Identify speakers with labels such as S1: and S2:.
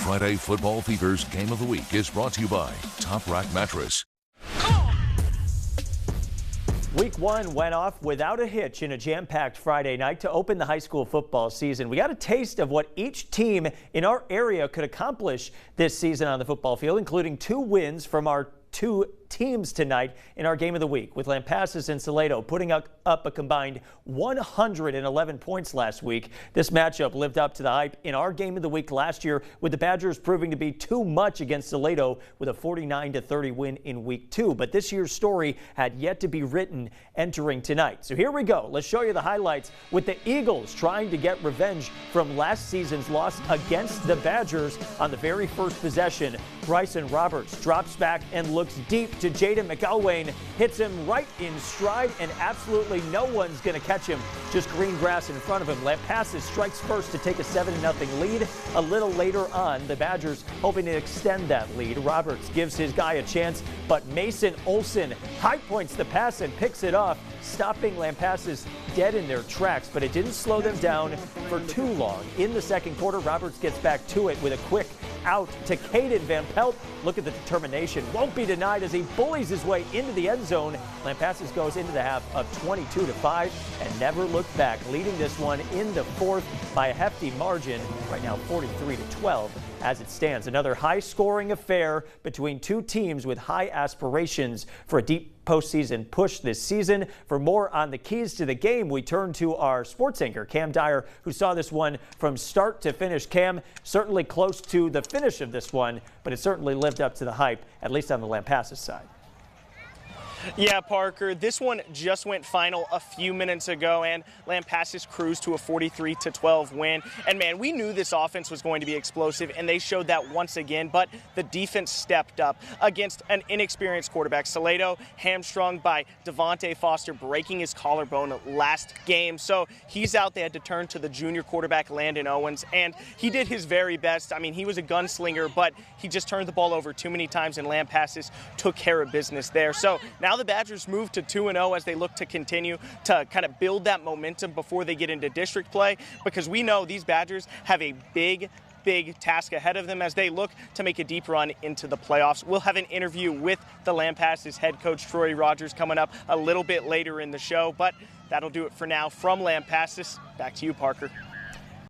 S1: Friday Football Fever's Game of the Week is brought to you by Top Rack Mattress.
S2: Week 1 went off without a hitch in a jam-packed Friday night to open the high school football season. We got a taste of what each team in our area could accomplish this season on the football field, including 2 wins from our 2 teams tonight in our Game of the Week, with Lampasas and Salado putting up a combined 111 points last week. This matchup lived up to the hype in our Game of the Week last year, with the Badgers proving to be too much against Salado with a 49-30 win in Week 2. But this year's story had yet to be written entering tonight. So here we go. Let's show you the highlights with the Eagles trying to get revenge from last season's loss against the Badgers. On the very first possession, Bryson Roberts drops back and looks deep to Jaden McElwain, hits him right in stride, and absolutely no one's going to catch him. Just green grass in front of him. Lampasas strikes first to take a 7-0 lead. A little later on, the Badgers hoping to extend that lead. Roberts gives his guy a chance, but Mason Olson high points the pass and picks it off, stopping Lampasas dead in their tracks, but it didn't slow them down for too long. In the second quarter, Roberts gets back to it with a quick out to Caden Van Pelt. Look at the determination. Won't be denied as he bullies his way into the end zone. Lampasas goes into the half up 22-5 and never looked back, leading this one in the fourth by a hefty margin. Right now 43-12 as it stands. Another high-scoring affair between 2 teams with high aspirations for a deep postseason push this season. For more on the keys to the game, we turn to our sports anchor, Cam Dyer, who saw this one from start to finish. Cam, certainly close to the finish of this one, but it certainly lived up to the hype, at least on the Lampasas side.
S3: Yeah, Parker, this one just went final a few minutes ago, and Lampasas cruised to a 43-12 win. And man, we knew this offense was going to be explosive, and they showed that once again, but the defense stepped up against an inexperienced quarterback. Salado hamstrung by Devontae Foster breaking his collarbone last game, so he's out. They had to turn to the junior quarterback Landon Owens, and he did his very best. I mean, he was a gunslinger, but he just turned the ball over too many times, and Lampasas took care of business there. So now the Badgers move to 2-0 as they look to continue to kind of build that momentum before they get into district play, because we know these Badgers have a big task ahead of them as they look to make a deep run into the playoffs. We'll have an interview with the Lampasas head coach Troy Rogers coming up a little bit later in the show, but that'll do it for now. From Lampasas, back to you, Parker.